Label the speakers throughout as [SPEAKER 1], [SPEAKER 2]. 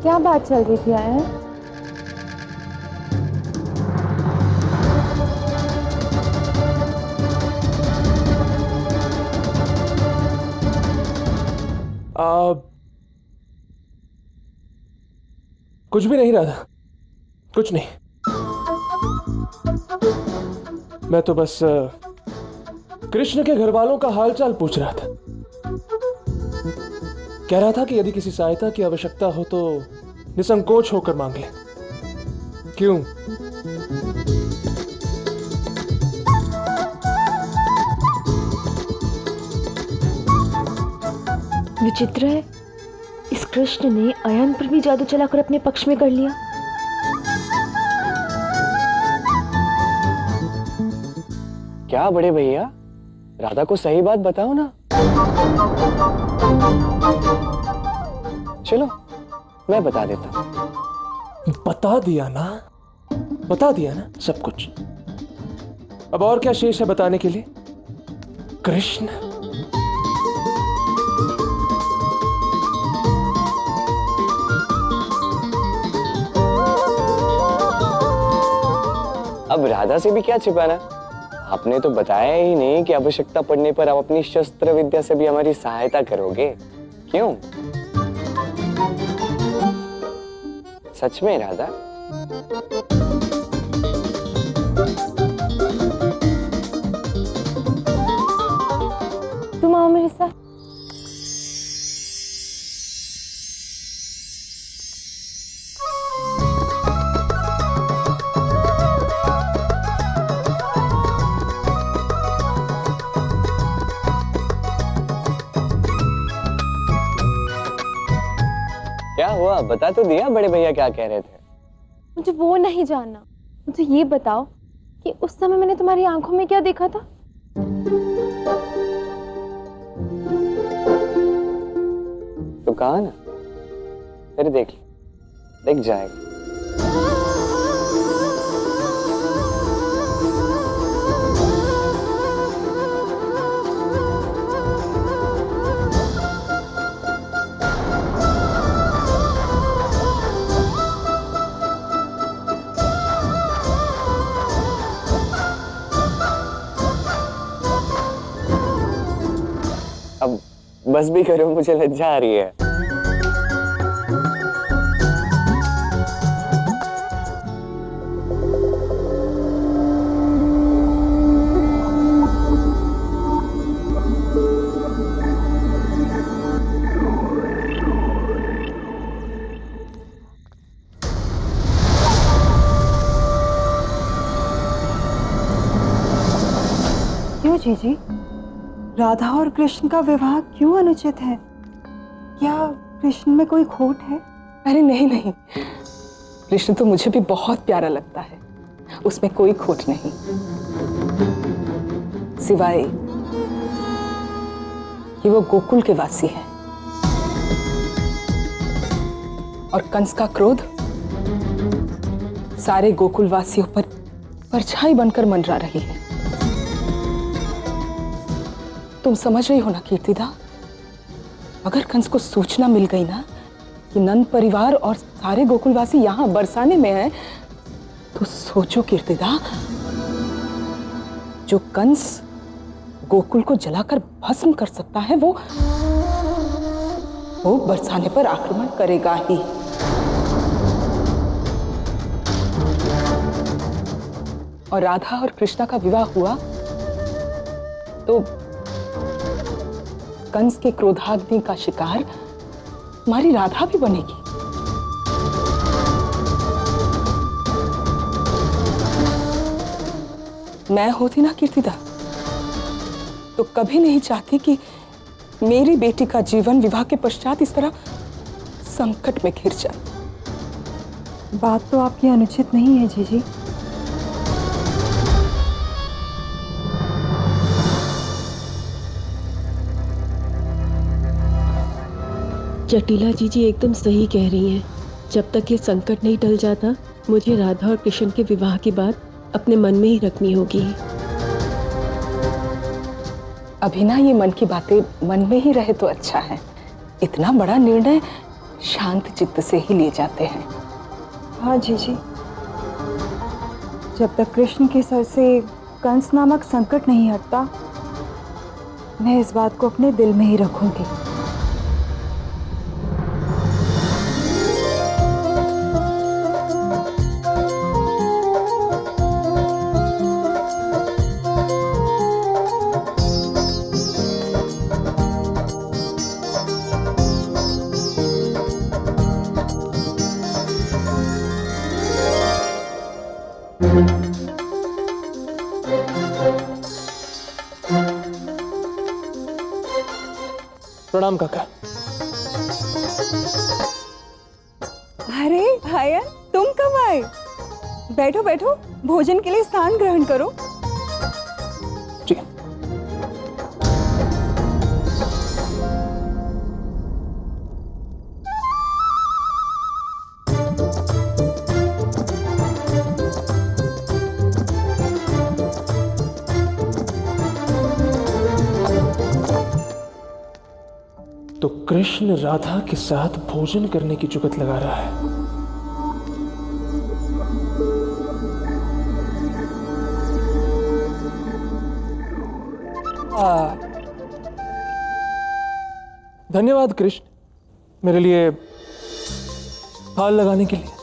[SPEAKER 1] क्या बात चल रही थी आया?
[SPEAKER 2] कुछ भी नहीं रहा, कुछ नहीं। मैं तो बस कृष्ण के घर वालों का हालचाल पूछ रहा था। कह रहा था कि यदि किसी सहायता की आवश्यकता हो तो निसंकोच होकर मांग ले। क्यों?
[SPEAKER 3] विचित्र है, इस कृष्ण ने अयन पर भी जादू चलाकर अपने पक्ष में कर लिया।
[SPEAKER 4] क्या बड़े भैया, राधा को सही बात बताओ ना। चलो मैं बता देता हूं।
[SPEAKER 2] बता दिया ना, बता दिया ना सब कुछ। अब और क्या शेष है बताने के लिए? कृष्ण
[SPEAKER 4] अब राधा से भी क्या छिपाना, आपने तो बताया ही नहीं कि आवश्यकता पड़ने पर आप अपनी शस्त्र विद्या से भी हमारी सहायता करोगे। क्यों? सच में राधा?
[SPEAKER 1] तुम आओ मेरे साथ।
[SPEAKER 4] क्या हुआ, बता तो दिया बड़े भैया क्या कह रहे थे।
[SPEAKER 1] मुझे वो नहीं जानना, मुझे ये बताओ कि उस समय मैंने तुम्हारी आंखों में क्या देखा था?
[SPEAKER 4] तो कहा ना, फिर देख जाएगा। अब बस भी करो, मुझे लज्जा आ रही है।
[SPEAKER 5] क्यों जीजी, राधा और कृष्ण का विवाह क्यों अनुचित है? क्या कृष्ण में कोई खोट है?
[SPEAKER 6] अरे नहीं नहीं, कृष्ण तो मुझे भी बहुत प्यारा लगता है, उसमें कोई खोट नहीं, सिवाय कि वो गोकुल के वासी है और कंस का क्रोध सारे गोकुल वासियों पर परछाई बनकर मंडरा रही है। तुम समझ रही हो ना कीर्तिदा, अगर कंस को सूचना मिल गई ना कि नंद परिवार और सारे गोकुलवासी यहाँ बरसाने में हैं, तो सोचो कीर्तिदा, जो कंस गोकुल को जलाकर भस्म कर सकता है वो बरसाने पर आक्रमण करेगा ही। और राधा और कृष्णा का विवाह हुआ तो कंस के क्रोधाग्नि का शिकार हमारी राधा भी बनेगी। मैं होती ना कीर्तिदा तो कभी नहीं चाहती कि मेरी बेटी का जीवन विवाह के पश्चात इस तरह संकट में घिर जाए।
[SPEAKER 5] बात तो आपकी अनुचित नहीं है जीजी।
[SPEAKER 3] जटिला जीजी एकदम सही कह रही हैं। जब तक ये संकट नहीं टल जाता, मुझे राधा और कृष्ण के विवाह की बात अपने मन में ही रखनी होगी।
[SPEAKER 6] अभी ना ये मन की बातें मन में ही रहे तो अच्छा है। इतना बड़ा निर्णय शांत चित्त से ही ले जाते हैं।
[SPEAKER 5] हाँ जीजी, जब तक कृष्ण के सर से कंस नामक संकट नहीं हटता, मैं इस बात को अपने दिल में ही रखूंगी।
[SPEAKER 2] प्रणाम काका।
[SPEAKER 5] अरे भाया, तुम कब आए? बैठो बैठो, भोजन के लिए स्थान ग्रहण करो।
[SPEAKER 2] जी। तो कृष्ण राधा के साथ भोजन करने की जुगत लगा रहा है। धन्यवाद कृष्ण, मेरे लिए फाल लगाने के लिए।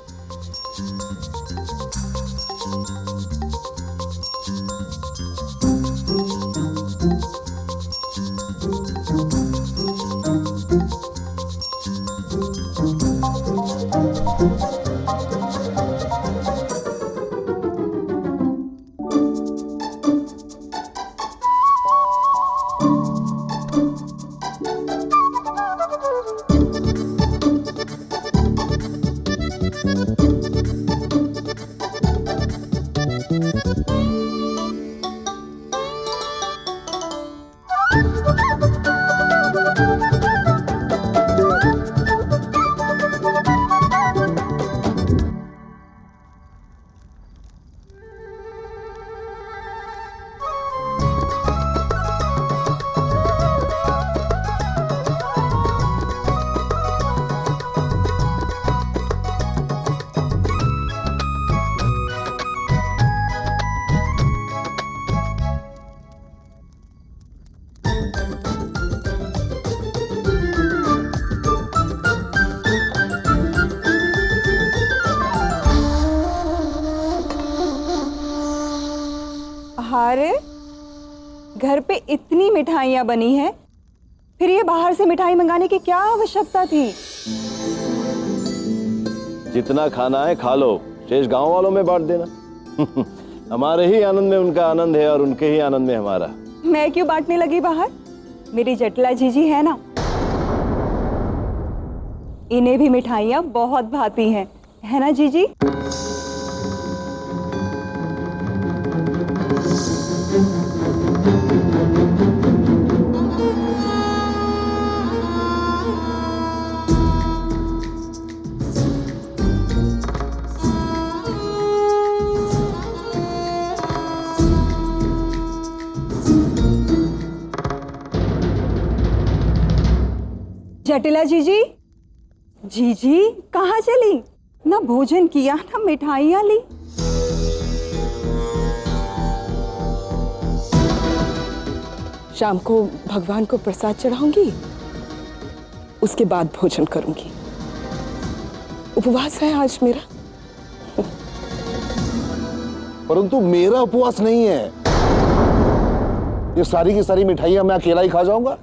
[SPEAKER 5] अरे, घर पे इतनी मिठाइयाँ बनी हैं, फिर ये बाहर से मिठाई मंगाने की क्या आवश्यकता थी?
[SPEAKER 7] जितना खाना है खा लो, शेष गांव वालों में बांट देना। हमारे ही आनंद में उनका आनंद है और उनके ही आनंद में हमारा।
[SPEAKER 5] मैं क्यों बांटने लगी बाहर? मेरी जटिला जीजी है ना, इन्हें भी मिठाइयाँ बहुत भाती हैं, है ना जीजी? जटिला जीजी, जीजी कहाँ चली? ना भोजन किया ना मिठाइयाँ ली।
[SPEAKER 6] शाम को भगवान को प्रसाद चढ़ाऊंगी, उसके बाद भोजन करूंगी। उपवास है आज मेरा।
[SPEAKER 7] परंतु मेरा उपवास नहीं है। ये सारी की सारी मिठाइयां मैं अकेला ही खा जाऊंगा।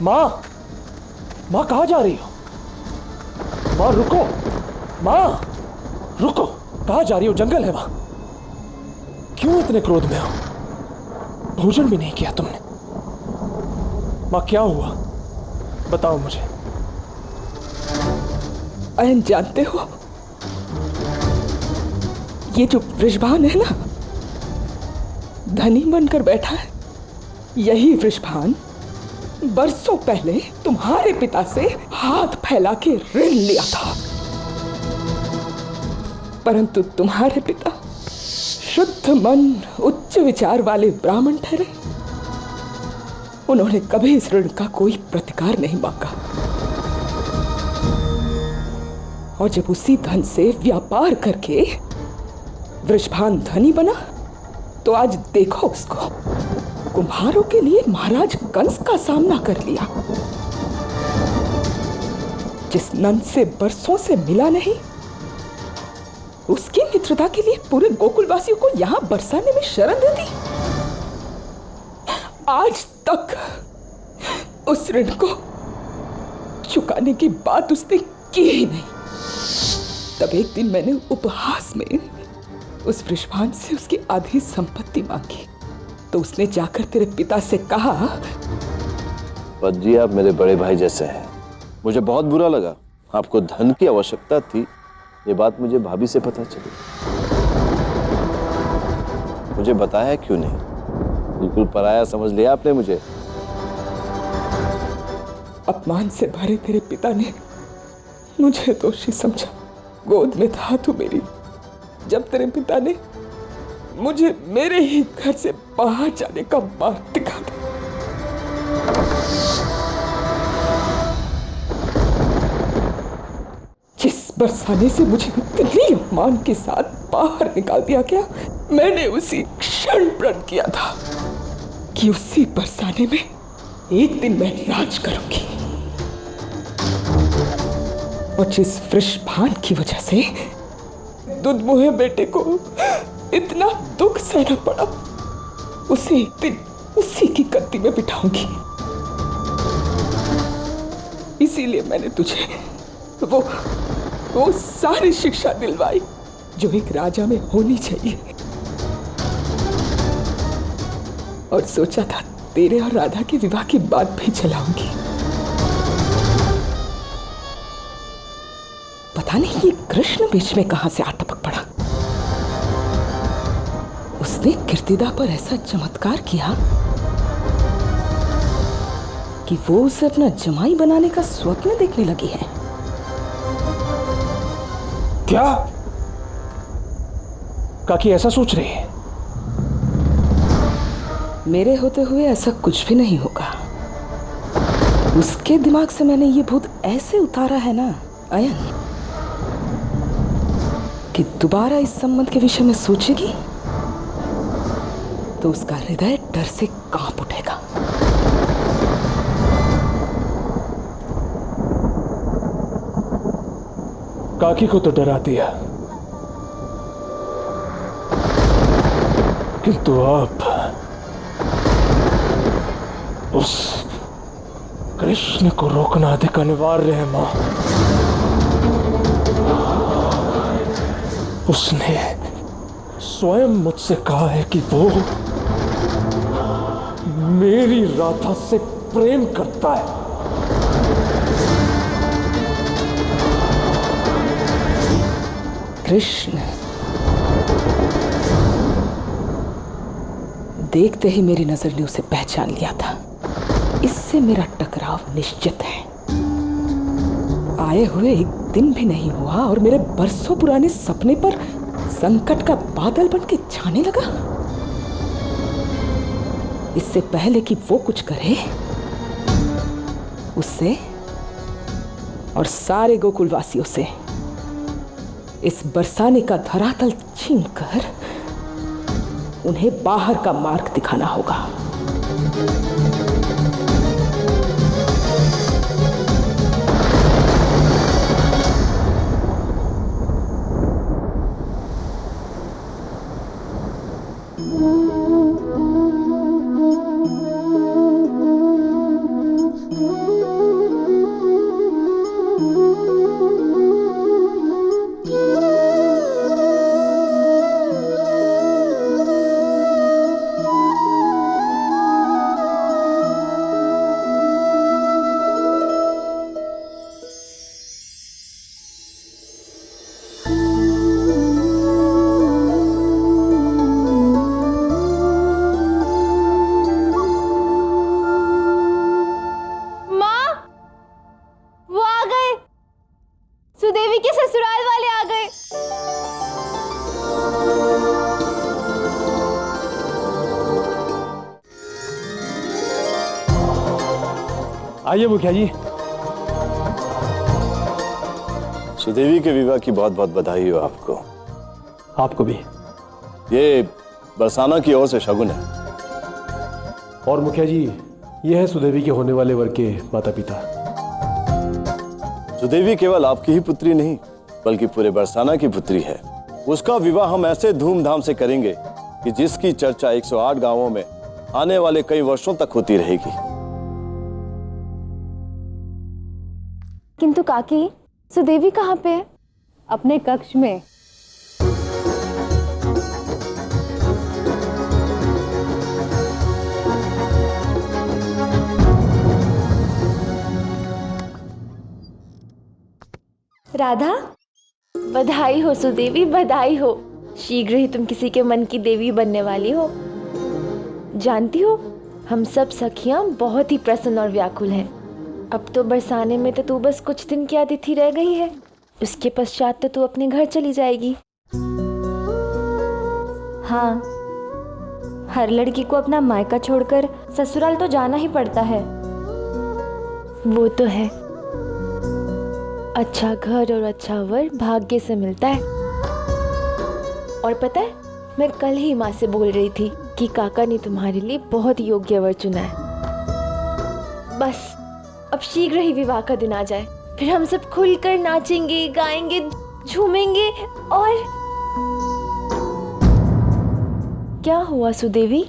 [SPEAKER 2] माँ, माँ कहाँ जा रही हो? माँ रुको, माँ रुको, कहाँ जा रही हो? जंगल है वहां। क्यों इतने क्रोध में हो? भोजन भी नहीं किया तुमने। माँ क्या हुआ? बताओ मुझे।
[SPEAKER 6] अयन, जानते हो ये जो वृषभान है ना, धनी बनकर बैठा है, यही वृषभान बरसों पहले तुम्हारे पिता से हाथ फैला के ऋण लिया था। परंतु तुम्हारे पिता शुद्ध मन, उच्च विचार वाले ब्राह्मण ठहरे। उन्होंने कभी इस ऋण का कोई प्रतिकार नहीं मांगा, और जब उसी धन से व्यापार करके वृषभान धनी बना, तो आज देखो उसको, कुम्हारों के लिए महाराज कंस का सामना कर लिया। जिस नंद से बरसों से मिला नहीं, उसकी मित्रता के लिए पूरे गोकुलवासियों को यहां बरसाने में शरण दे दी। आज तक उस ऋण को चुकाने की बात उसने की ही नहीं। तब एक दिन मैंने उपहास में उस वृषभान से उसकी आधी संपत्ति मांगी, तो उसने जाकर तेरे पिता से कहा,
[SPEAKER 7] पद जी आप मेरे बड़े भाई जैसे हैं। मुझे बहुत बुरा लगा, आपको धन की आवश्यकता थी, ये बात मुझे भाभी से पता चली। मुझे बताया क्यों नहीं? बिल्कुल पराया समझ लिया आपने मुझे।
[SPEAKER 6] अपमान से भरे तेरे पिता ने मुझे दोषी समझा। गोद में था तू मेरी, जब तेरे पिता ने मुझे मेरे ही घर से बाहर जाने का मार्ग दिखा था। जिस बरसाने से मुझे इतनी अपमान के साथ बाहर निकाल दिया गया, मैंने उसी क्षण प्रण किया था कि उसी बरसाने में एक दिन मैं राज करूंगी। और जिस वृषभान की वजह से दुधमुहे बेटे को इतना दुख सहना पड़ा, उसे एक दिन उसी की गद्दी में बिठाऊंगी। इसीलिए मैंने तुझे वो सारी शिक्षा दिलवाई जो एक राजा में होनी चाहिए, और सोचा था तेरे और राधा के विवाह की बात भी चलाऊंगी। पता नहीं ये कृष्ण बीच में कहां से आ टपक पड़ा। उसने कीर्तिदा पर ऐसा चमत्कार किया कि वो उसे अपना जमाई बनाने का स्वप्न देखने लगी है।
[SPEAKER 2] क्या काकी ऐसा सोच रही है?
[SPEAKER 6] मेरे होते हुए ऐसा कुछ भी नहीं होगा। उसके दिमाग से मैंने ये भूत ऐसे उतारा है ना अयन, कि दोबारा इस संबंध के विषय में सोचेगी तो उसका हृदय डर से कांप उठेगा।
[SPEAKER 2] काकी को तो डरा दिया, किंतु अब उस कृष्ण को रोकना अधिक अनिवार्य है मां। उसने स्वयं मुझसे कहा है कि वो मेरी राधा से प्रेम करता है।
[SPEAKER 6] कृष्ण देखते ही मेरी नजर ने उसे पहचान लिया था। इससे मेरा टकराव निश्चित है। आए हुए एक दिन भी नहीं हुआ और मेरे बरसों पुराने सपने पर संकट का बादल बन के छाने लगा। इससे पहले कि वो कुछ करे, उससे और सारे गोकुलवासियों से इस बरसाने का धरातल छीनकर उन्हें बाहर का मार्ग दिखाना होगा।
[SPEAKER 2] आइए मुखिया जी।
[SPEAKER 7] सुदेवी के विवाह की बहुत बहुत बधाई हो आपको।
[SPEAKER 2] आपको भी।
[SPEAKER 7] ये बरसाना की ओर से शगुन है।
[SPEAKER 2] और मुखिया जी, ये है सुदेवी के होने वाले वर के माता पिता।
[SPEAKER 7] सुदेवी केवल आपकी ही पुत्री नहीं बल्कि पूरे बरसाना की पुत्री है। उसका विवाह हम ऐसे धूमधाम से करेंगे कि जिसकी चर्चा 108 गांवों में आने वाले कई वर्षों तक होती रहेगी।
[SPEAKER 1] किंतु काकी, सुदेवी कहाँ पे है?
[SPEAKER 5] अपने कक्ष में।
[SPEAKER 1] राधा, बधाई हो सुदेवी, बधाई हो। शीघ्र ही तुम किसी के मन की देवी बनने वाली हो। जानती हो, हम सब सखियां बहुत ही प्रसन्न और व्याकुल हैं। अब तो बरसाने में तो तू बस कुछ दिन की अतिथि रह गई है। उसके पश्चात तो तू अपने घर चली जाएगी।
[SPEAKER 8] हाँ, हर लड़की को अपना मायका छोड़कर ससुराल तो जाना ही पड़ता है।
[SPEAKER 1] वो तो है। अच्छा घर और अच्छा वर भाग्य से मिलता है। और पता है, मैं कल ही माँ से बोल रही थी कि काका ने तुम्हारे लिए बहुत योग्य वर चुना है। बस अब शीघ्र ही विवाह का दिन आ जाए, फिर हम सब खुलकर नाचेंगे, गाएंगे, झूमेंगे। और क्या हुआ सुदेवी,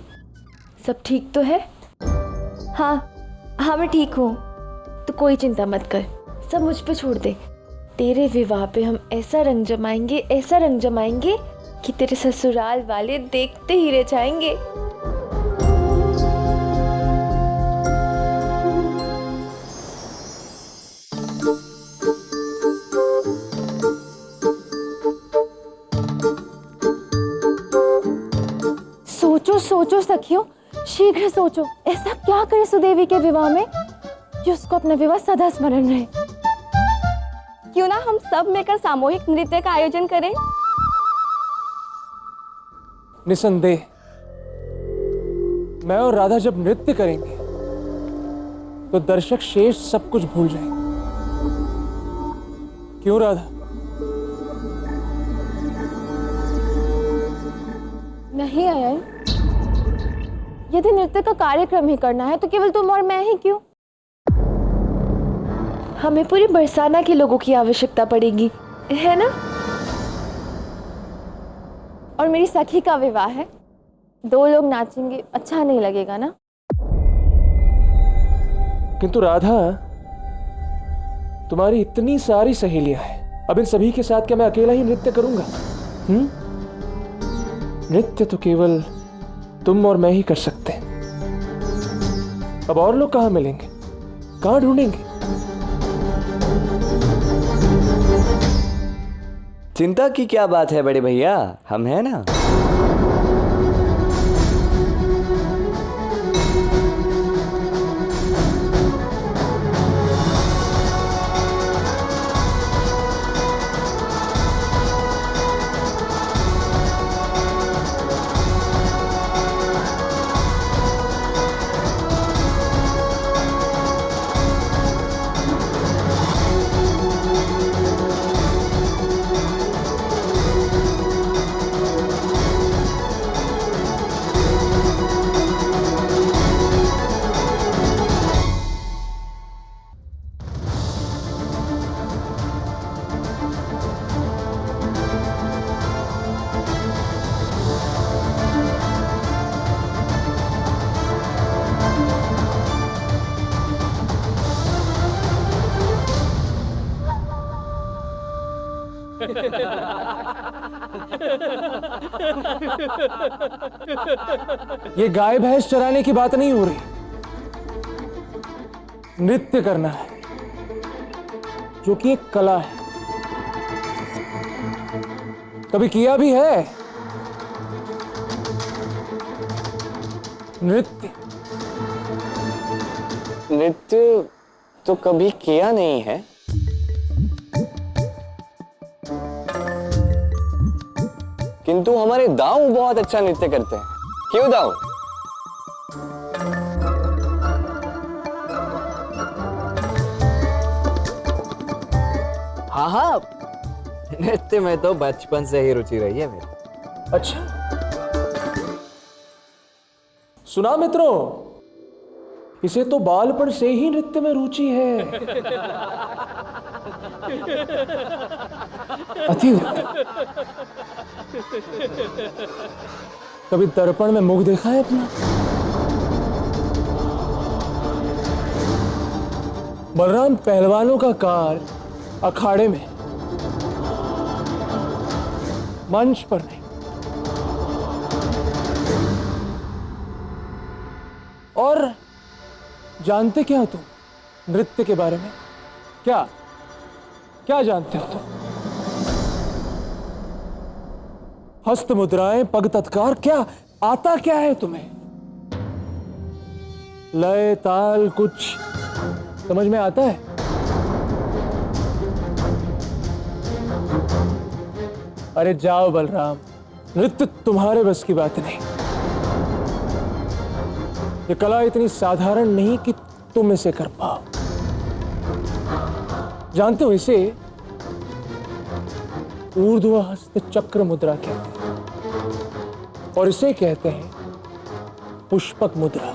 [SPEAKER 1] सब ठीक तो है?
[SPEAKER 8] हाँ, मैं ठीक हूँ।
[SPEAKER 1] तो कोई चिंता मत कर, सब मुझ पे छोड़ दे। तेरे विवाह पे हम ऐसा रंग जमाएंगे, ऐसा रंग जमाएंगे कि तेरे ससुराल वाले देखते ही रह जाएंगे। सोचो सोचो सखियों, शीघ्र सोचो, ऐसा क्या करे सुदेवी के विवाह में कि उसको अपना विवाह सदा स्मरण रहे।
[SPEAKER 8] क्यों ना हम सब मिलकर सामूहिक नृत्य का आयोजन करें?
[SPEAKER 2] निसंदेह मैं और राधा जब नृत्य करेंगे तो दर्शक शेष सब कुछ भूल जाएंगे। क्यों राधा?
[SPEAKER 1] नहीं आयन, यदि नृत्य का कार्यक्रम ही करना है तो केवल तुम और मैं ही क्यों? हमें पूरी बरसाना के लोगों की आवश्यकता पड़ेगी, है ना? और मेरी सखी का विवाह है, 2 लोग नाचेंगे, अच्छा नहीं लगेगा ना?
[SPEAKER 2] किंतु राधा, तुम्हारी इतनी सारी सहेलियां हैं, अब इन सभी के साथ क्या मैं अकेला ही नृत्य करूंगा? नृत्य तो केवल तुम और मैं ही कर सकते हैं। अब और लोग कहां मिलेंगे, कहां ढूंढेंगे?
[SPEAKER 4] चिंता की क्या बात है बड़े भैया, हम हैं ना।
[SPEAKER 2] ये गाय भैंस चराने की बात नहीं हो रही, नृत्य करना है जो कि एक कला है। कभी किया भी है नृत्य?
[SPEAKER 4] नृत्य तो कभी किया नहीं है, किंतु हमारे दाऊ बहुत अच्छा नृत्य करते हैं। क्यों दाऊ?
[SPEAKER 9] हाँ हाँ, नृत्य में तो बचपन से ही रुचि रही है मेरी।
[SPEAKER 2] अच्छा, सुना मित्रों, इसे तो बालपन से ही नृत्य में रुचि है। अति उत्तम। कभी दर्पण में मुख देखा है अपना? बलराम, पहलवानों का कार्य अखाड़े में, मंच पर नहीं। और जानते क्या हो तुम नृत्य के बारे में? क्या क्या जानते हो तुम? हस्त मुद्राएं, पग तत्कार, क्या आता क्या है तुम्हें? लय ताल कुछ समझ में आता है? अरे जाओ बलराम, नृत्य तुम्हारे बस की बात नहीं। ये कला इतनी साधारण नहीं कि तुम इसे कर पाओ। जानते हो, इसे ऊर्ध्व हस्त चक्र मुद्रा कहते हैं और इसे कहते हैं पुष्पक मुद्रा।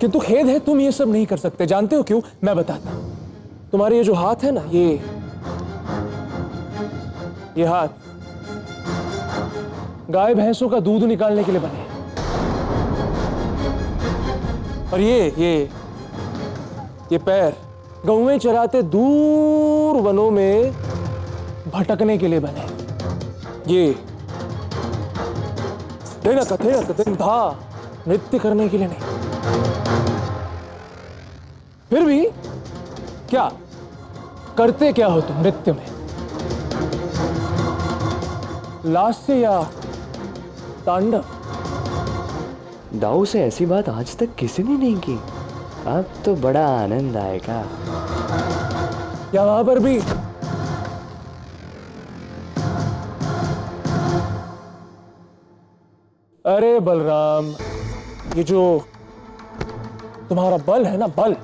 [SPEAKER 2] किंतु खेद है, तुम ये सब नहीं कर सकते। जानते हो क्यों? मैं बताता हूं। तुम्हारे ये जो हाथ है ना, ये हाथ गाय भैंसों का दूध निकालने के लिए बने हैं। और ये पैर गौएं चराते दूर वनों में भटकने के लिए बने हैं। ये धा नृत्य करने के लिए नहीं। फिर भी क्या करते क्या हो तुम नृत्य में? लास्य या तांडव?
[SPEAKER 4] दाऊ से ऐसी बात आज तक किसी ने नहीं की। अब तो बड़ा आनंद आएगा।
[SPEAKER 2] या वहां पर भी? अरे बलराम, ये जो तुम्हारा बल है ना, बल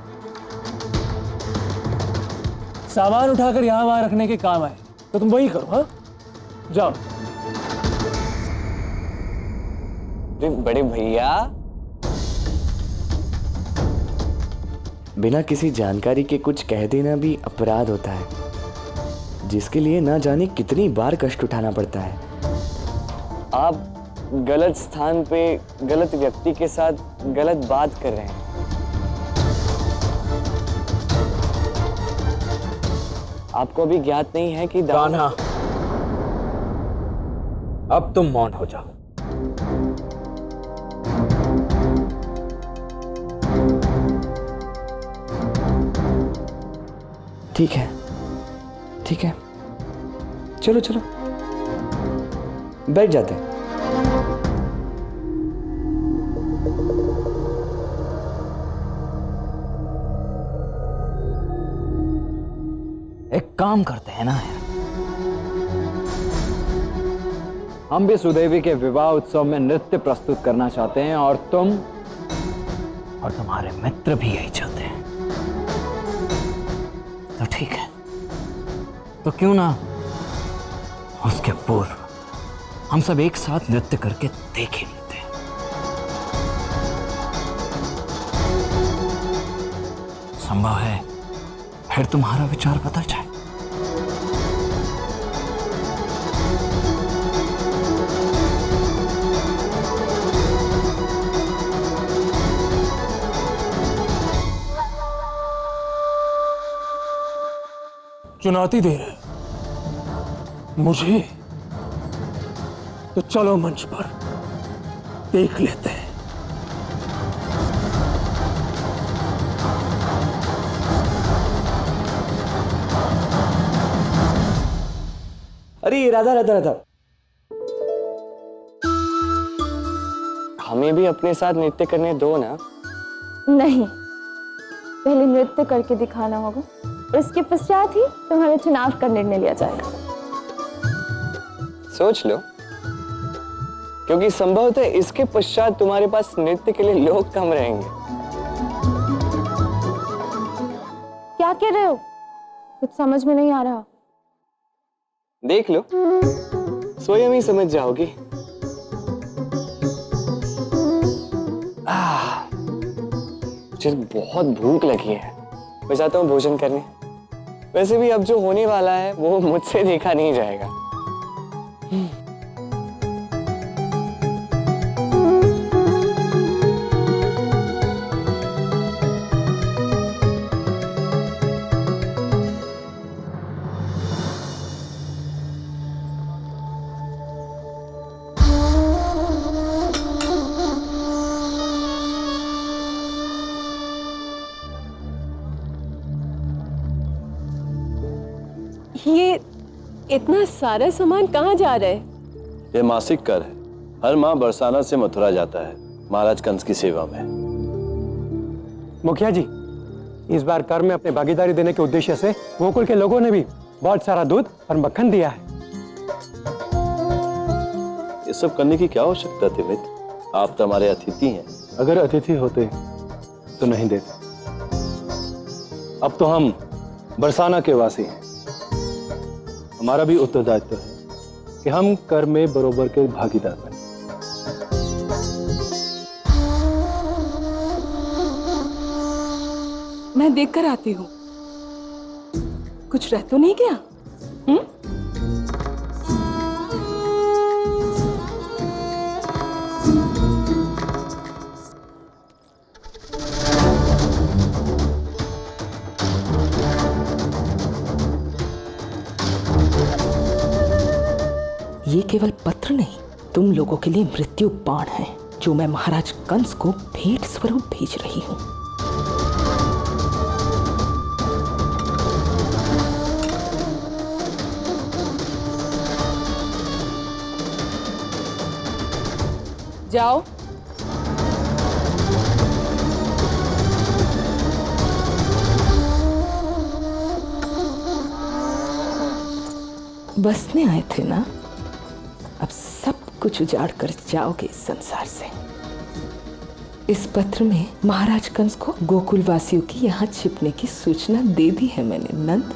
[SPEAKER 2] सामान उठाकर यहां वहां रखने के काम आए, तो तुम वही करो। हाँ, जाओ।
[SPEAKER 4] बड़े भैया, बिना किसी जानकारी के कुछ कह देना भी अपराध होता है, जिसके लिए ना जाने कितनी बार कष्ट उठाना पड़ता है। आप गलत स्थान पे गलत व्यक्ति के साथ गलत बात कर रहे हैं। आपको भी ज्ञात नहीं है कि
[SPEAKER 9] कान्हा, अब तुम मौन हो जाओ।
[SPEAKER 4] ठीक है, ठीक है, चलो चलो बैठ जाते हैं।
[SPEAKER 9] एक काम करते हैं ना यार, हम भी सुदेवी के विवाह उत्सव में नृत्य प्रस्तुत करना चाहते हैं और तुम और तुम्हारे मित्र भी यही चाहते हैं। तो ठीक है, तो क्यों ना उसके पूर्व हम सब एक साथ नृत्य करके देख ही लेते हैं। संभव है फिर तुम्हारा विचार बदल जाए।
[SPEAKER 2] चुनौती दे रहे मुझे? तो चलो मंच पर देख लेते हैं।
[SPEAKER 4] अरे राधा राधा राधा, हमें भी अपने साथ नृत्य करने दो ना।
[SPEAKER 1] नहीं, पहले नृत्य करके दिखाना होगा, इसके पश्चात ही तुम्हारे चुनाव का निर्णय लिया जाएगा।
[SPEAKER 4] सोच लो, क्योंकि संभवतः इसके पश्चात तुम्हारे पास नृत्य के लिए लोग कम रहेंगे।
[SPEAKER 1] कह रहे हो? कुछ समझ में नहीं आ रहा।
[SPEAKER 4] देख लो, स्वयं ही समझ जाओगी। मुझे बहुत भूख लगी है, मैं चाहता हूँ भोजन करने। वैसे भी अब जो होने वाला है वो मुझसे देखा नहीं जाएगा।
[SPEAKER 3] ये इतना सारा सामान कहाँ जा रहा है?
[SPEAKER 7] ये मासिक कर है। हर माह बरसाना से मथुरा जाता है महाराज कंस की सेवा में।
[SPEAKER 10] मुखिया जी, इस बार कर में अपने भागीदारी देने के उद्देश्य से गोकुल के लोगों ने भी बहुत सारा दूध और मक्खन दिया है।
[SPEAKER 7] ये सब करने की क्या आवश्यकता थी मित्र? आप तो हमारे अतिथि हैं।
[SPEAKER 10] अगर अतिथि होते तो नहीं देते। अब तो हम बरसाना के वासी हैं। हमारा भी उत्तरदायित्व है कि हम कर में बरोबर के भागीदार बने।
[SPEAKER 6] मैं देख कर आती हूँ, कुछ रह तो नहीं गया?
[SPEAKER 11] ये केवल पत्र नहीं, तुम लोगों के लिए मृत्यु बाण है जो मैं महाराज कंस को भेंट स्वरूप भेज रही हूँ।
[SPEAKER 6] जाओ।
[SPEAKER 11] बसने आए थे ना, अब सब कुछ उजाड़ कर जाओगे इस संसार से। इस पत्र में महाराज कंस को गोकुल वासियों की यहाँ छिपने की सूचना दे दी है मैंने नंद।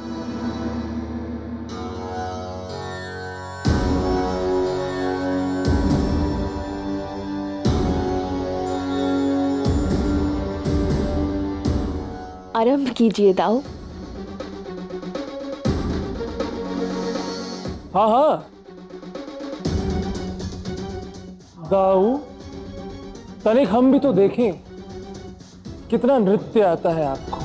[SPEAKER 1] आरंभ कीजिए दाऊ।
[SPEAKER 2] हाँ हाँ दाऊ, तनिक हम भी तो देखें कितना नृत्य आता है आपको।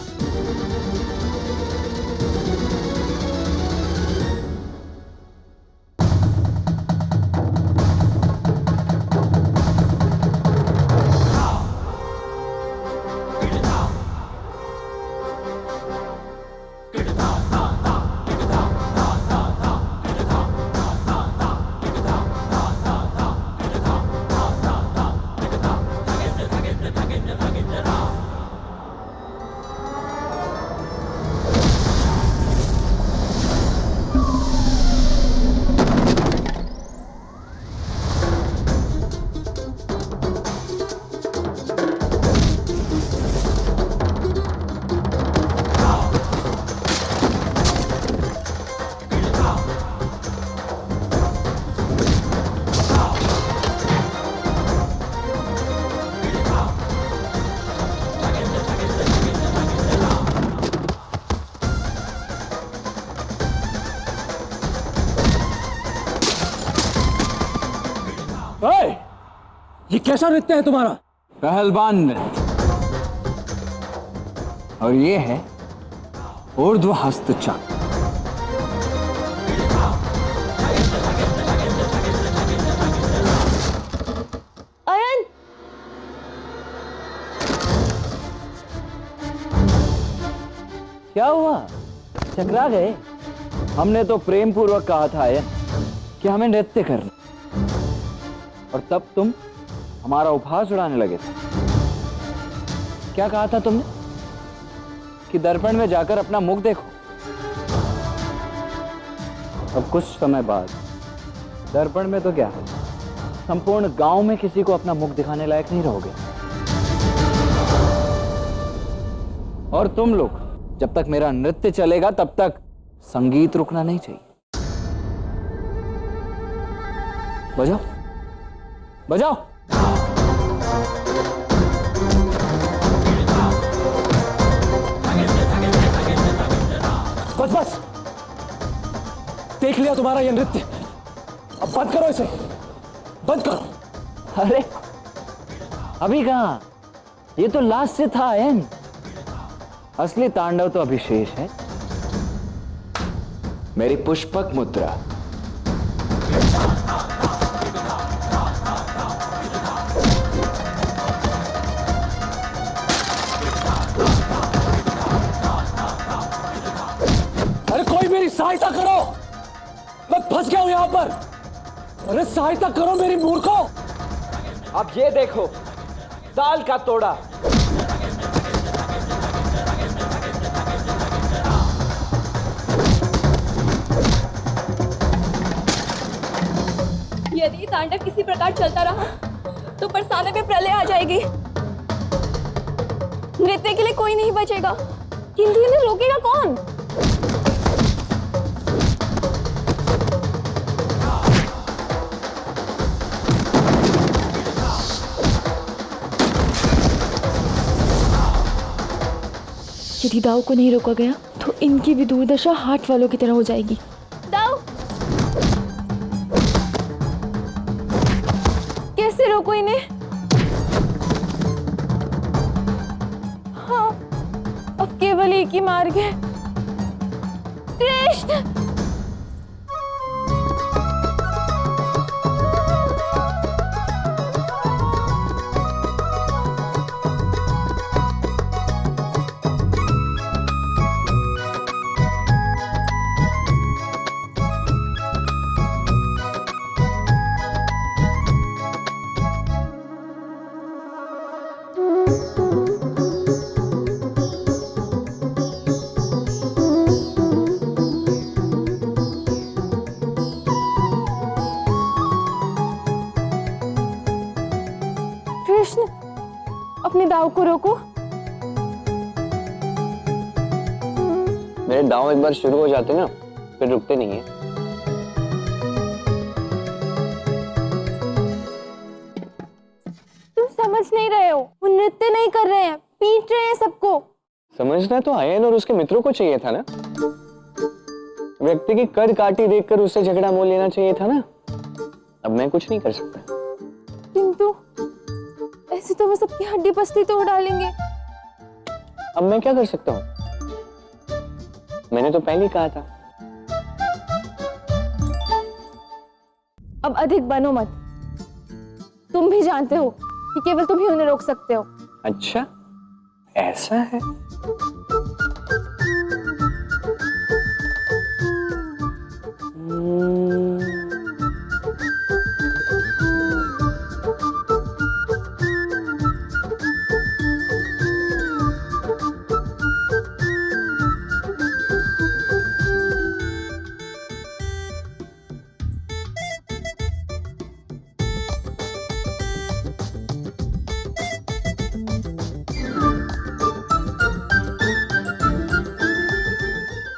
[SPEAKER 2] ये कैसा नृत्य है तुम्हारा?
[SPEAKER 9] पहलवान नृत्य। और ये है ऊर्ध्व हस्त चक्र।
[SPEAKER 1] अयन,
[SPEAKER 9] क्या हुआ? चकरा गए? हमने तो प्रेम पूर्वक कहा था आयन कि हमें नृत्य करना, और तब तुम हमारा उपहास उड़ाने लगे थे। क्या कहा था तुमने? कि दर्पण में जाकर अपना मुख देखो। अब कुछ समय बाद दर्पण में तो क्या है, संपूर्ण गांव में किसी को अपना मुख दिखाने लायक नहीं रहोगे। और तुम लोग जब तक मेरा नृत्य चलेगा तब तक संगीत रुकना नहीं चाहिए। बजाओ बजाओ।
[SPEAKER 2] बस बस, देख लिया तुम्हारा ये नृत्य, अब बंद करो इसे, बंद करो।
[SPEAKER 9] अरे अभी कहां, ये तो लास्ट से था एन। असली तांडव तो अभी शेष है।
[SPEAKER 4] मेरी पुष्पक मुद्रा।
[SPEAKER 2] अरे कोई मेरी सहायता करो, मैं फंस गया हूं यहां पर। अरे सहायता करो मेरी मूर्खों।
[SPEAKER 9] अब ये देखो, ताल का तोड़ा।
[SPEAKER 1] यदि तांडव किसी प्रकार चलता रहा तो बरसाने में प्रलय आ जाएगी। नृत्य के लिए कोई नहीं बचेगा, किंतु इन्हें रोकेगा कौन? यदि दाव को नहीं रोका गया तो इनकी भी दुर्दशा हाट वालों की तरह हो जाएगी। दाव, कैसे रोको इन्हें? हाँ, अब केवल एक ही मार्ग है। कृष्ण! कृष्ण, अपने दाव को रोको।
[SPEAKER 4] मेरे दांव एक बार शुरू हो जाते ना फिर रुकते नहीं है।
[SPEAKER 1] तुम समझ नहीं रहे हो, वो नृत्य नहीं कर रहे हैं, पीट रहे हैं सबको।
[SPEAKER 4] समझना तो आयन और उसके मित्रों को चाहिए था ना। व्यक्ति की कद काटी देखकर उससे झगड़ा मोल लेना चाहिए था ना। अब मैं कुछ नहीं कर सकता।
[SPEAKER 1] किंतु ऐसे तो वो सबकी हड्डी पसली तोड़ डालेंगे।
[SPEAKER 4] अब मैं क्या कर सकता हूँ? मैंने तो पहले ही कहा था।
[SPEAKER 1] अब अधिक बनो मत। तुम भी जानते हो कि केवल तुम ही उन्हें रोक सकते हो।
[SPEAKER 4] अच्छा, ऐसा है।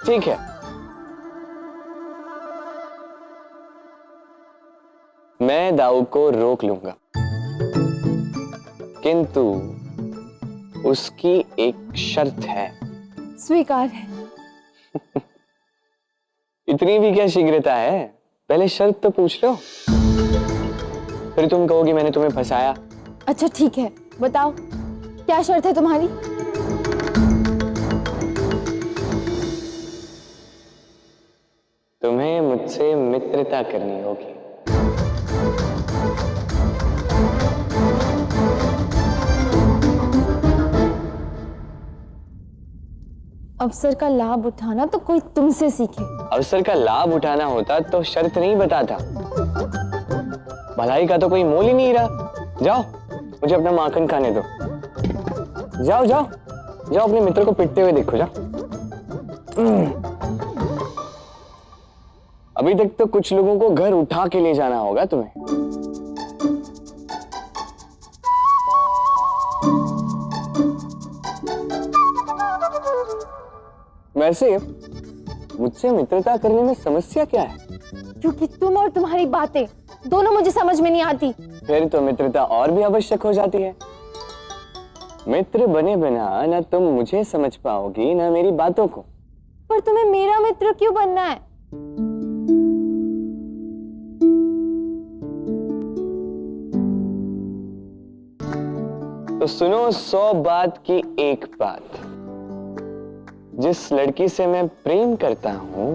[SPEAKER 4] ठीक है, मैं दाऊ को रोक लूंगा, किंतु उसकी एक शर्त है।
[SPEAKER 1] स्वीकार है।
[SPEAKER 4] इतनी भी क्या शीघ्रता है? पहले शर्त तो पूछ लो, फिर तुम कहोगी मैंने तुम्हें फंसाया।
[SPEAKER 1] अच्छा ठीक है, बताओ क्या शर्त है तुम्हारी?
[SPEAKER 4] तुम्हें मुझसे मित्रता करनी होगी।
[SPEAKER 1] अवसर का लाभ उठाना तो कोई तुमसे सीखे।
[SPEAKER 4] अवसर का लाभ उठाना होता तो शर्त नहीं बताता। भलाई का तो कोई मोल ही नहीं रहा। जाओ, मुझे अपना माखन खाने दो। जाओ जाओ जाओ, अपने मित्र को पिटते हुए देखो, जाओ। अभी तक तो कुछ लोगों को घर उठा के ले जाना होगा तुम्हें। वैसे मुझसे मित्रता करने में समस्या क्या है?
[SPEAKER 1] क्योंकि तुम और तुम्हारी बातें दोनों मुझे समझ में नहीं आती।
[SPEAKER 4] फिर तो मित्रता और भी आवश्यक हो जाती है। मित्र बने बिना ना तुम मुझे समझ पाओगी ना मेरी बातों को।
[SPEAKER 1] पर तुम्हें मेरा मित्र क्यों बनना है?
[SPEAKER 4] तो सुनो 100 बात की एक बात। जिस लड़की से मैं प्रेम करता हूं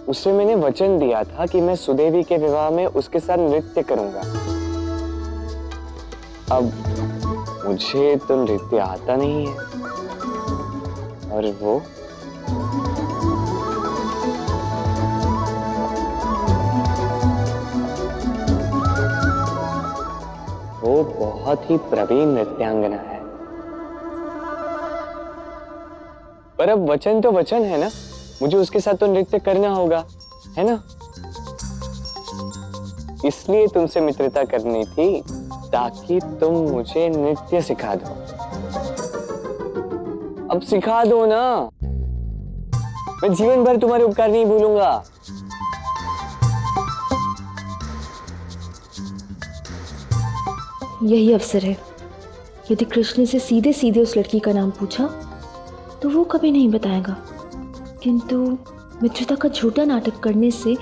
[SPEAKER 4] उसे मैंने वचन दिया था कि मैं सुदेवी के विवाह में उसके साथ नृत्य करूंगा। अब मुझे तो नृत्य आता नहीं है और वो बहुत ही प्रवीण नृत्यांगना है। पर अब वचन तो वचन है ना, मुझे उसके साथ तो नृत्य करना होगा, है ना? इसलिए तुमसे मित्रता करनी थी ताकि तुम मुझे नृत्य सिखा दो। अब सिखा दो ना, मैं जीवन भर तुम्हारे उपकार नहीं भूलूंगा।
[SPEAKER 1] यही अवसर है। यदि कृष्ण से सीधे सीधे उस लड़की का नाम पूछा तो वो कभी नहीं बताएगा, किंतु मित्रता का झूठा नाटक करने से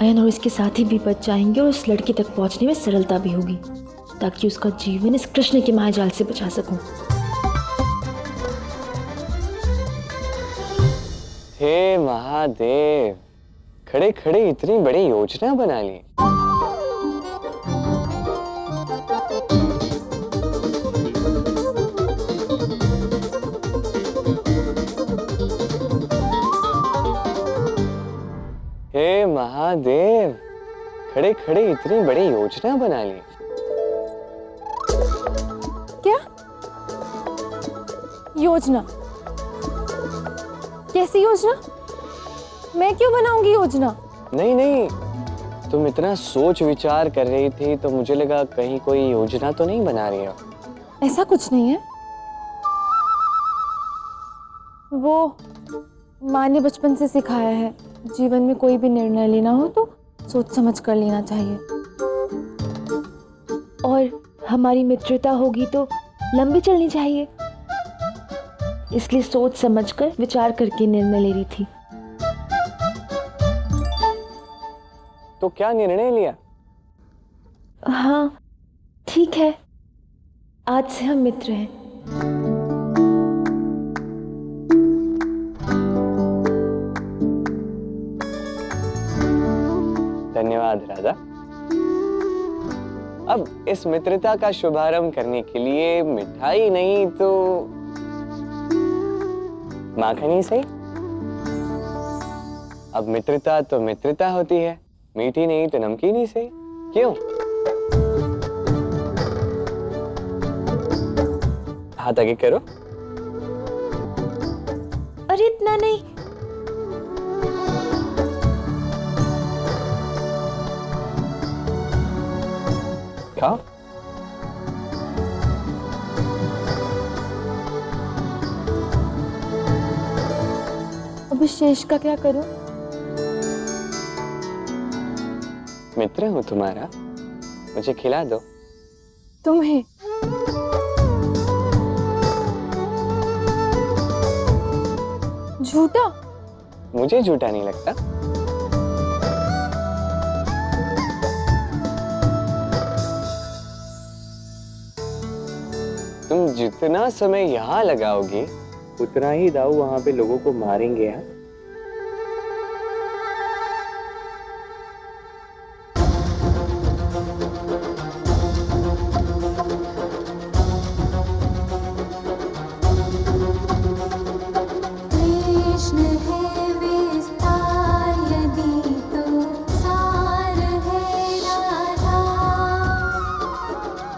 [SPEAKER 1] अयन और इसके साथी भी बच जाएंगे और उस लड़की तक पहुंचने में सरलता भी होगी, ताकि उसका जीवन इस कृष्ण के मायाजाल से बचा सकूं।
[SPEAKER 4] हे महादेव, खड़े खड़े इतनी बड़ी योजना बना ली। हे महादेव, खड़े खड़े इतनी बड़ी योजना बना ली।
[SPEAKER 1] क्या योजना? कैसी योजना? मैं क्यों बनाऊंगी योजना?
[SPEAKER 4] नहीं नहीं, तुम इतना सोच विचार कर रही थी तो मुझे लगा कहीं कोई योजना तो नहीं बना रही हो।
[SPEAKER 1] ऐसा कुछ नहीं है। वो माँ ने बचपन से सिखाया है, जीवन में कोई भी निर्णय लेना हो तो सोच समझ कर लेना चाहिए। और हमारी मित्रता होगी तो लंबी चलनी चाहिए, इसलिए सोच समझकर विचार करके निर्णय ले रही थी।
[SPEAKER 4] तो क्या निर्णय लिया?
[SPEAKER 1] हाँ ठीक है, आज से हम मित्र हैं।
[SPEAKER 4] धन्यवाद राधा। अब इस मित्रता का शुभारंभ करने के लिए मिठाई नहीं तो माखनी सही। अब मित्रता तो मित्रता होती है, मीठी नहीं तो नमकीन ही सही। क्यों? हाथ आगे करो।
[SPEAKER 1] अरे इतना नहीं।
[SPEAKER 4] खाओ।
[SPEAKER 1] अब शेष का क्या करूं?
[SPEAKER 4] मित्र हूं तुम्हारा, मुझे खिला दो।
[SPEAKER 1] तुम्हें? झूठा?
[SPEAKER 4] मुझे झूठा नहीं लगता। तुम जितना समय यहाँ लगाओगी उतना ही दाऊ वहां पे लोगों को मारेंगे। हाँ,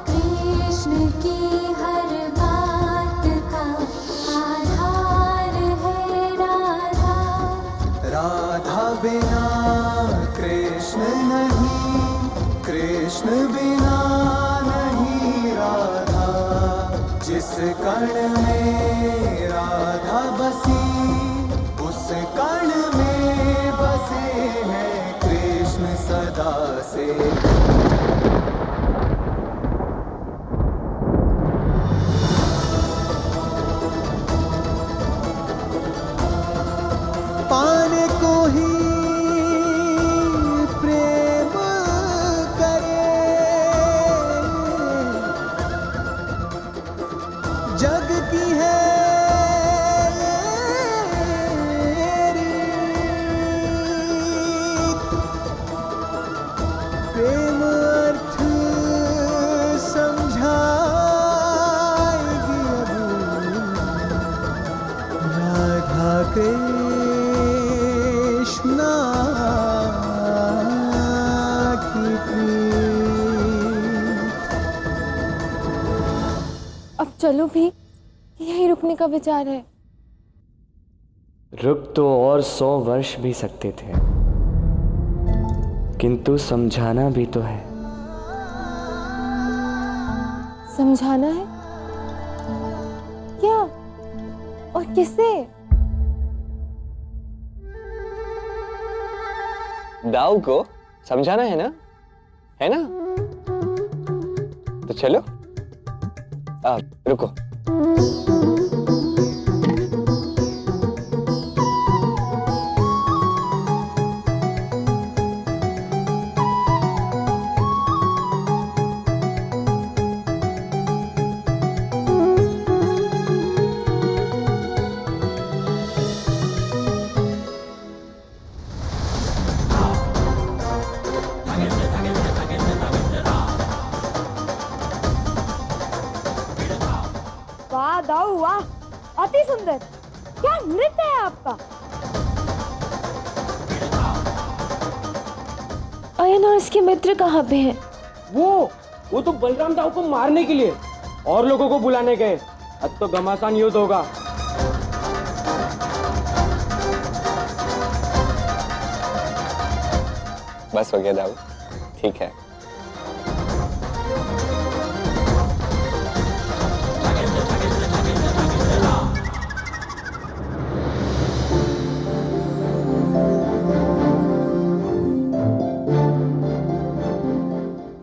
[SPEAKER 12] कृष्ण की हर बात का आधार है। कृष्ण बिना नहीं राधा, जिस कण में राधा बसी उस कण में बसे हैं कृष्ण सदा से। पाने को ही प्रेम करे, जग की है रीत, प्रेम अर्थ समझाएगी अब राधा कृष्ण की प्रीत।
[SPEAKER 1] अब चलो भी, यहीं रुकने का विचार है।
[SPEAKER 4] रुक तो और 100 वर्ष भी सकते थे, किंतु समझाना भी तो है।
[SPEAKER 1] समझाना है? क्या और किसे?
[SPEAKER 4] दाऊ को समझाना है ना, है ना? तो चलो, रुको।
[SPEAKER 1] वाह दाऊ वाह, अति सुंदर। क्या नृत्य है आपका। अयन और इसके मित्र कहाँ पे हैं?
[SPEAKER 2] वो तो बलराम दाऊ को मारने के लिए और लोगों को बुलाने गए। अब तो घमासान युद्ध होगा।
[SPEAKER 4] बस हो गया दाऊ, ठीक है।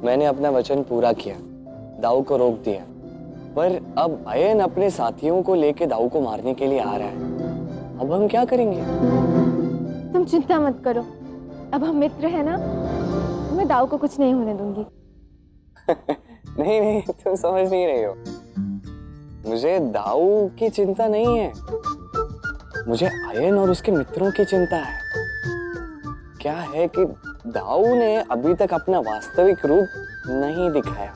[SPEAKER 4] मैंने अपना वचन पूरा किया, दाऊ को रोक दिया, पर अब अयन अपने साथियों को लेके दाऊ को मारने के लिए आ रहा है। अब हम क्या करेंगे?
[SPEAKER 1] तुम चिंता मत करो, अब हम मित्र हैं ना, मैं दाऊ को कुछ नहीं होने दूंगी।
[SPEAKER 4] नहीं नहीं, तुम समझ नहीं रही हो। मुझे दाऊ की चिंता नहीं है, मुझे अयन और उसके मित्रों की चिंता है। क्या है कि दाऊ ने अभी तक अपना वास्तविक रूप नहीं दिखाया।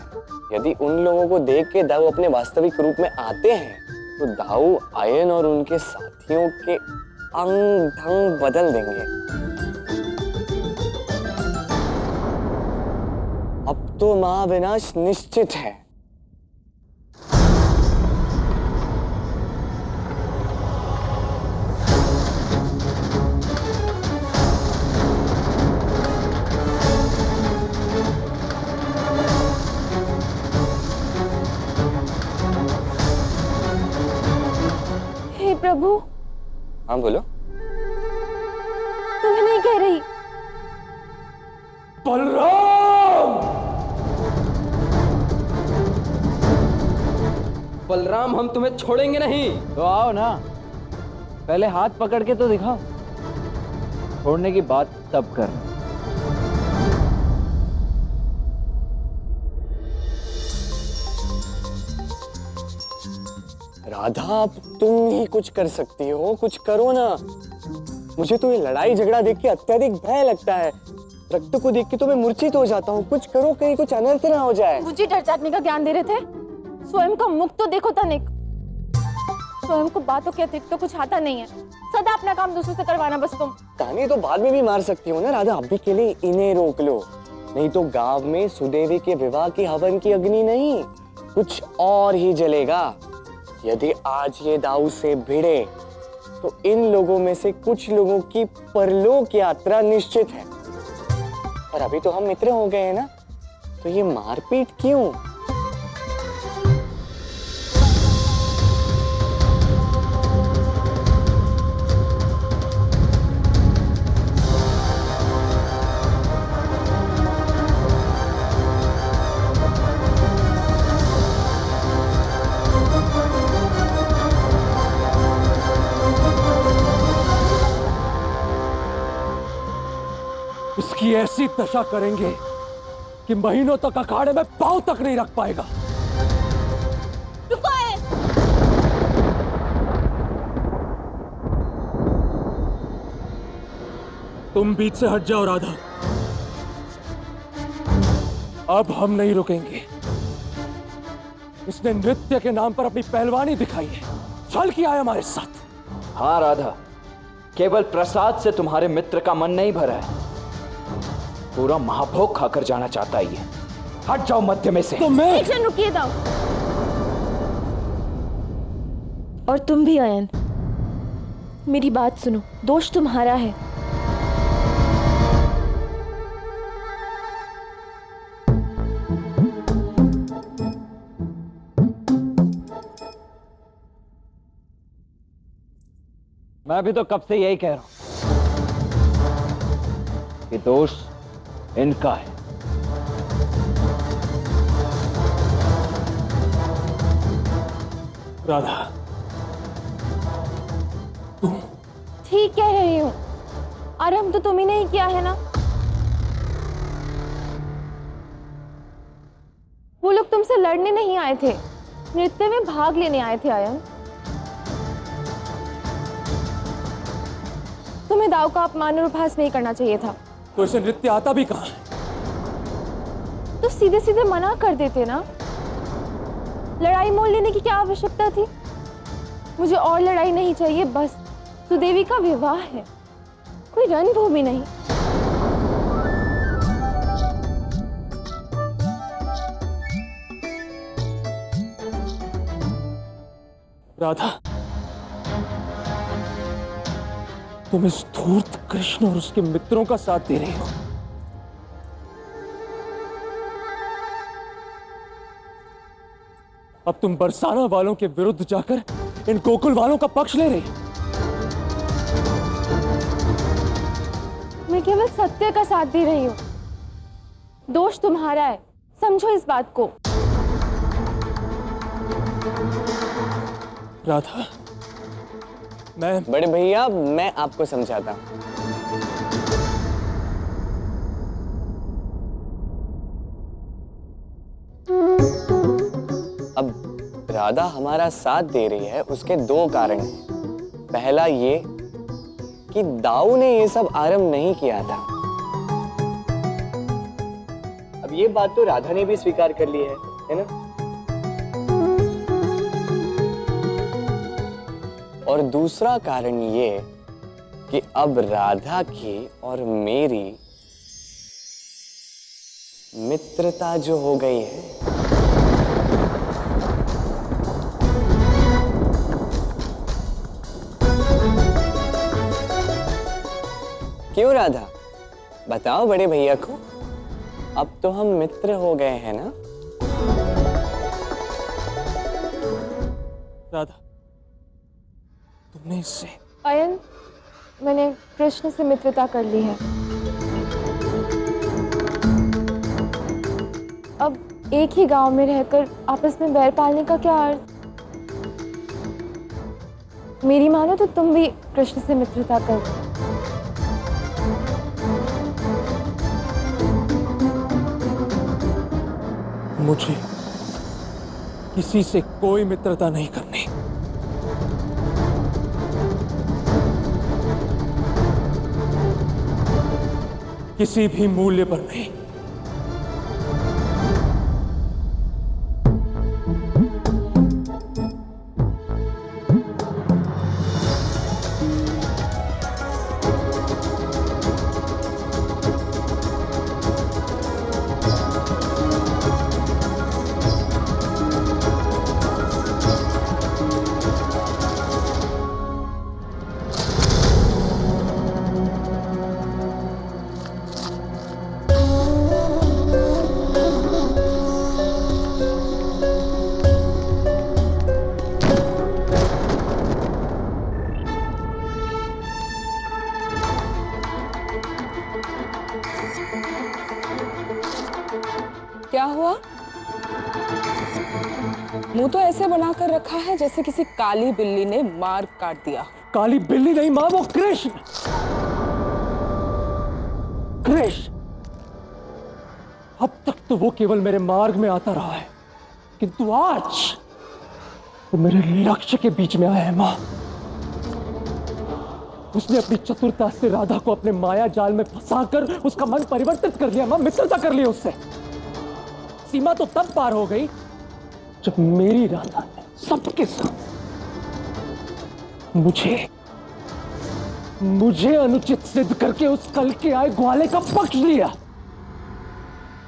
[SPEAKER 4] यदि उन लोगों को देख के दाऊ अपने वास्तविक रूप में आते हैं तो दाऊ अयन और उनके साथियों के अंग ढंग बदल देंगे। अब तो महाविनाश निश्चित है।
[SPEAKER 1] प्रभु।
[SPEAKER 4] हाँ बोलो।
[SPEAKER 1] तुम्हें नहीं कह रही।
[SPEAKER 2] बलराम! बलराम, हम तुम्हें छोड़ेंगे नहीं।
[SPEAKER 9] तो आओ ना, पहले हाथ पकड़ के तो दिखाओ। छोड़ने की बात तब कर।
[SPEAKER 4] राधा, अब तुम ही कुछ कर सकती हो, कुछ करो ना। मुझे तो ये लड़ाई झगड़ा देख के अत्यधिक भय लगता है। रक्त को देख के तो मैं मूर्छित हो जाता हूँ। कुछ करो, कहीं कुछ अनर्थ ना हो जाए।
[SPEAKER 1] मुझे डर जागने का ज्ञान दे रहे थे। स्वयं का मुख तो देखो तनिक। स्वयं को बातों के अतिरिक्त तो कुछ आता नहीं है। सदा अपना काम दूसरों से करवाना बस तुम।
[SPEAKER 4] तानी तो बाद में भी मार सकती हो ना राधा। अभी के लिए इन्हें रोक लो, नहीं तो गांव में सुदेवी के विवाह की हवन की अग्नि नहीं, कुछ और ही जलेगा। यदि आज ये दाऊ से भिड़े तो इन लोगों में से कुछ लोगों की परलोक यात्रा निश्चित है। पर अभी तो हम मित्र हो गए हैं ना, तो ये मारपीट क्यों?
[SPEAKER 2] इसकी ऐसी दशा करेंगे कि महीनों तक अखाड़े में पांव तक नहीं रख पाएगा। तुम बीच से हट जाओ राधा। अब हम नहीं रुकेंगे। इसने नृत्य के नाम पर अपनी पहलवानी दिखाई है, छल किया है हमारे साथ।
[SPEAKER 9] हाँ राधा, केवल प्रसाद से तुम्हारे मित्र का मन नहीं भरा है, पूरा महाभोग खाकर जाना चाहता ही है। हट जाओ मध्य में से।
[SPEAKER 2] तो मैं
[SPEAKER 1] एक क्षण रुकिए दाऊ। और तुम भी अयन, मेरी बात सुनो, दोष तुम्हारा है।
[SPEAKER 9] मैं भी तो कब से यही कह रहा हूं कि दोष इनका है।
[SPEAKER 2] राधा, तुम
[SPEAKER 1] ठीक कह रही हूँ। आरंभ तो तुम्ही नहीं किया है ना। वो लोग तुमसे लड़ने नहीं आए थे, नृत्य में भाग लेने आए थे आयन। तुम्हें दाव का अपमान और उपहास नहीं करना चाहिए था।
[SPEAKER 2] तो इसे नृत्य आता भी कहां है?
[SPEAKER 1] तो सीधे सीधे मना कर देते ना। लड़ाई मोल लेने की क्या आवश्यकता थी? मुझे और लड़ाई नहीं चाहिए, बस सुदेवी का विवाह है, कोई रणभूमि नहीं।
[SPEAKER 2] राधा, तुम इस धूर्त कृष्ण और उसके मित्रों का साथ दे रही हो। अब तुम बरसाना वालों के विरुद्ध जाकर इन गोकुल वालों का पक्ष ले रही हो।
[SPEAKER 1] मैं केवल सत्य का साथ दे रही हूँ। दोष तुम्हारा है, समझो इस बात को।
[SPEAKER 2] राधा, मैं
[SPEAKER 4] बड़े भैया, मैं आपको समझाता हूं। अब राधा हमारा साथ दे रही है, उसके दो कारण हैं। पहला ये कि दाऊ ने ये सब आरंभ नहीं किया था। अब ये बात तो राधा ने भी स्वीकार कर ली है ना? और दूसरा कारण ये कि अब राधा की और मेरी मित्रता जो हो गई है, क्यों राधा, बताओ बड़े भैया को, अब तो हम मित्र हो गए हैं ना?
[SPEAKER 2] राधा, तुमने इससे
[SPEAKER 1] अयन, मैंने कृष्ण से मित्रता कर ली है। अब एक ही गांव में रहकर आपस में बैर पालने का क्या अर्थ? मेरी मानो तो तुम भी कृष्ण से मित्रता कर।
[SPEAKER 2] मुझे किसी से कोई मित्रता नहीं करनी। किसी भी मूल्य पर नहीं।
[SPEAKER 6] क्या हुआ? मुंह तो ऐसे बनाकर रखा है जैसे किसी काली बिल्ली ने मार काट दिया।
[SPEAKER 2] काली बिल्ली नहीं माँ, वो कृष्ण। कृष्ण अब तक तो वो केवल मेरे मार्ग में आता रहा है, किंतु आज वो मेरे लक्ष्य के बीच में आया है माँ। उसने अपनी चतुरता से राधा को अपने माया जाल में फंसाकर उसका मन परिवर्तित कर लिया माँ, मित्रता कर ली उससे। सीमा तो तब पार हो गई जब मेरी राधा ने सबके साथ मुझे अनुचित सिद्ध करके उस कल के आए ग्वाले का पक्ष लिया।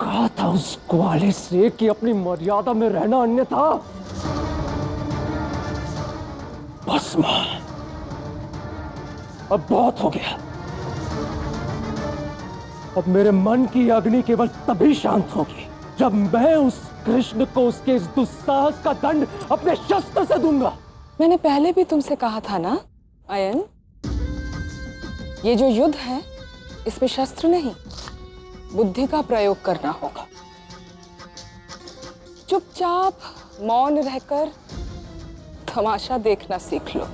[SPEAKER 2] कहा था उस ग्वाले से कि अपनी मर्यादा में रहना अन्यथा। बस मां, अब बहुत हो गया। अब मेरे मन की अग्नि केवल तभी शांत होगी जब मैं उस कृष्ण को उसके इस दुस्साहस का दंड अपने शस्त्र से दूंगा।
[SPEAKER 6] मैंने पहले भी तुमसे कहा था ना आयन, ये जो युद्ध है इसमें शस्त्र नहीं, बुद्धि का प्रयोग करना होगा। चुपचाप मौन रहकर तमाशा देखना सीख लो,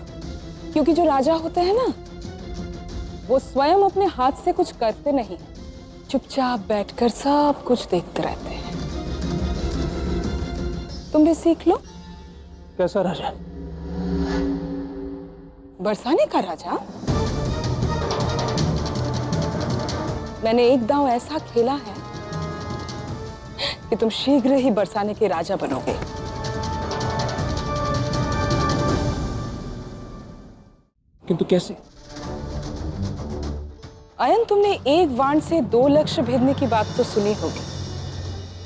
[SPEAKER 6] क्योंकि जो राजा होते हैं ना, वो स्वयं अपने हाथ से कुछ करते नहीं, चुपचाप बैठकर सब कुछ देखते रहते हैं। तुम भी सीख लो।
[SPEAKER 2] कैसा राजा?
[SPEAKER 6] बरसाने का राजा? मैंने एक दांव ऐसा खेला है कि तुम शीघ्र ही बरसाने के राजा बनोगे।
[SPEAKER 2] किंतु कैसे?
[SPEAKER 6] आयन, तुमने एक बाण से 2 लक्ष्य भेदने की बात तो सुनी होगी,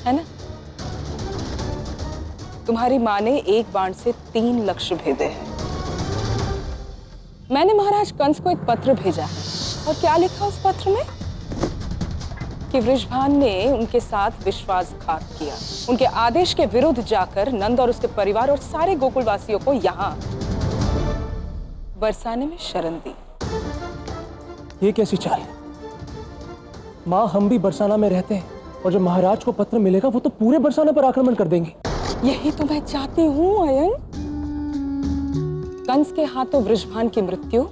[SPEAKER 6] है ना? तुम्हारी मां ने एक बाण से 3 लक्ष्य भेदे हैं। मैंने महाराज कंस को एक पत्र भेजा है, और क्या लिखा उस पत्र में? कि वृषभान ने उनके साथ विश्वासघात किया, उनके आदेश के विरुद्ध जाकर नंद और उसके परिवार और सारे गोकुलवासियों को यहाँ बरसाने में शरण दी।
[SPEAKER 2] ये कैसी चाल? माँ, हम भी बरसाना में रहते हैं, और जब महाराज को पत्र मिलेगा वो तो पूरे बरसाना पर आक्रमण कर देंगे।
[SPEAKER 6] यही तो मैं चाहती हूँ आयन। कंस के हाथों वृषभान की मृत्यु,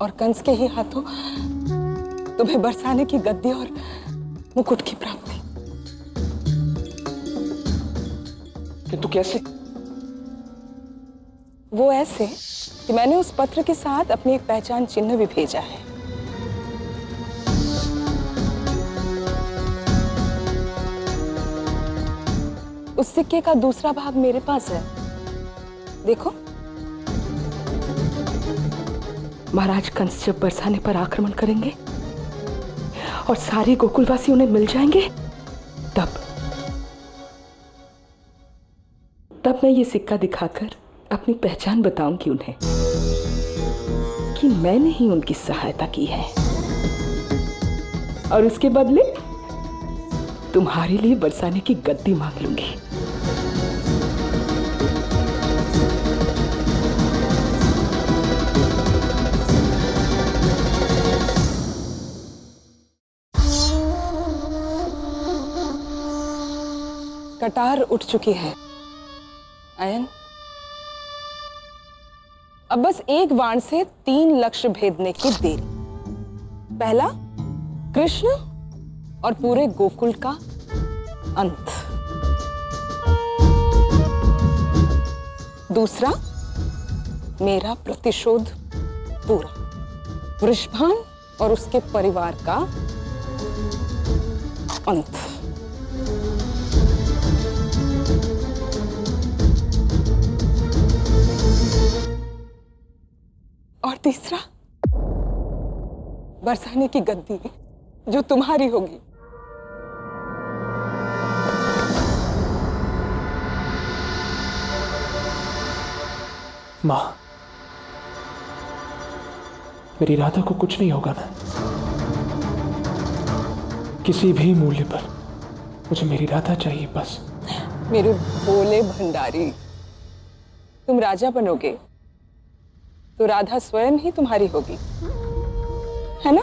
[SPEAKER 6] और कंस के ही हाथों तुम्हें बरसाने की गद्दी और मुकुट की प्राप्ति।
[SPEAKER 2] किंतु कैसे?
[SPEAKER 6] वो ऐसे कि मैंने उस पत्र के साथ अपनी एक पहचान चिन्ह भी भेजा है। उस सिक्के का दूसरा भाग मेरे पास है, देखो। महाराज कंस जब बरसाने पर आक्रमण करेंगे और सारे गोकुलवासी उन्हें मिल जाएंगे, तब मैं ये सिक्का दिखाकर अपनी पहचान बताऊंगी उन्हें कि मैंने ही उनकी सहायता की है, और उसके बदले तुम्हारे लिए बरसाने की गद्दी मांग लूंगी। कटार उठ चुकी है आयन। अब बस एक बाण से 3 लक्ष्य भेदने की देरी। पहला, कृष्ण और पूरे गोकुल का अंत। दूसरा, मेरा प्रतिशोध पूरा, वृषभान और उसके परिवार का अंत। और तीसरा, बरसाने की गद्दी जो तुम्हारी होगी।
[SPEAKER 2] मां, मेरी राधा को कुछ नहीं होगा ना? किसी भी मूल्य पर मुझे मेरी राधा चाहिए बस।
[SPEAKER 6] मेरे भोले भंडारी, तुम राजा बनोगे तो राधा स्वयं ही तुम्हारी होगी, है ना?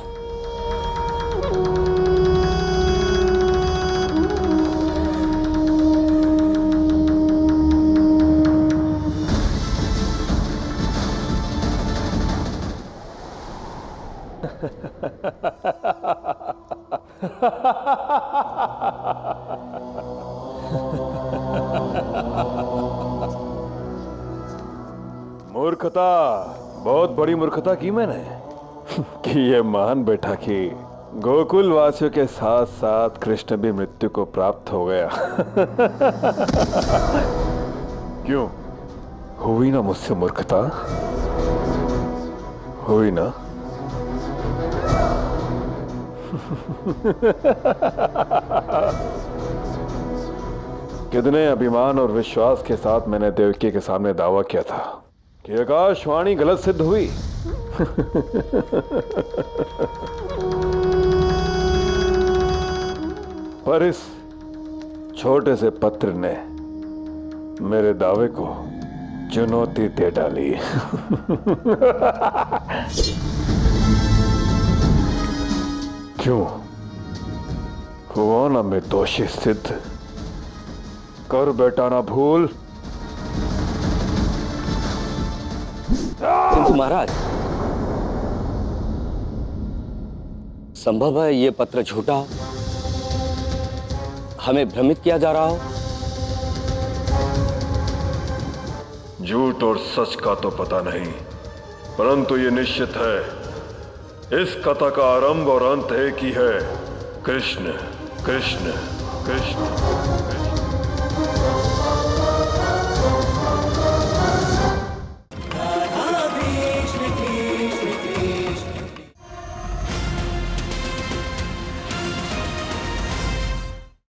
[SPEAKER 13] मूर्खता, बहुत बड़ी मूर्खता की मैंने कि ये मान बैठा कि गोकुल वासियों के साथ साथ कृष्ण भी मृत्यु को प्राप्त हो गया। क्यों, हुई ना मुझसे मूर्खता? हुई ना? कितने अभिमान और विश्वास के साथ मैंने देवकी के सामने दावा किया था कि आकाशवाणी गलत सिद्ध हुई। पर इस छोटे से पत्र ने मेरे दावे को चुनौती दे डाली। क्यों, हुआ ना मैं दोषी सिद्ध? कर बेटा ना भूल।
[SPEAKER 14] किंतु महाराज, संभव है ये पत्र झूठा हो, हमें भ्रमित किया जा रहा हो।
[SPEAKER 13] झूठ और सच का तो पता नहीं, परंतु ये निश्चित है, इस कथा का आरंभ और अंत एक ही है, कृष्ण कृष्ण कृष्ण कृष्ण।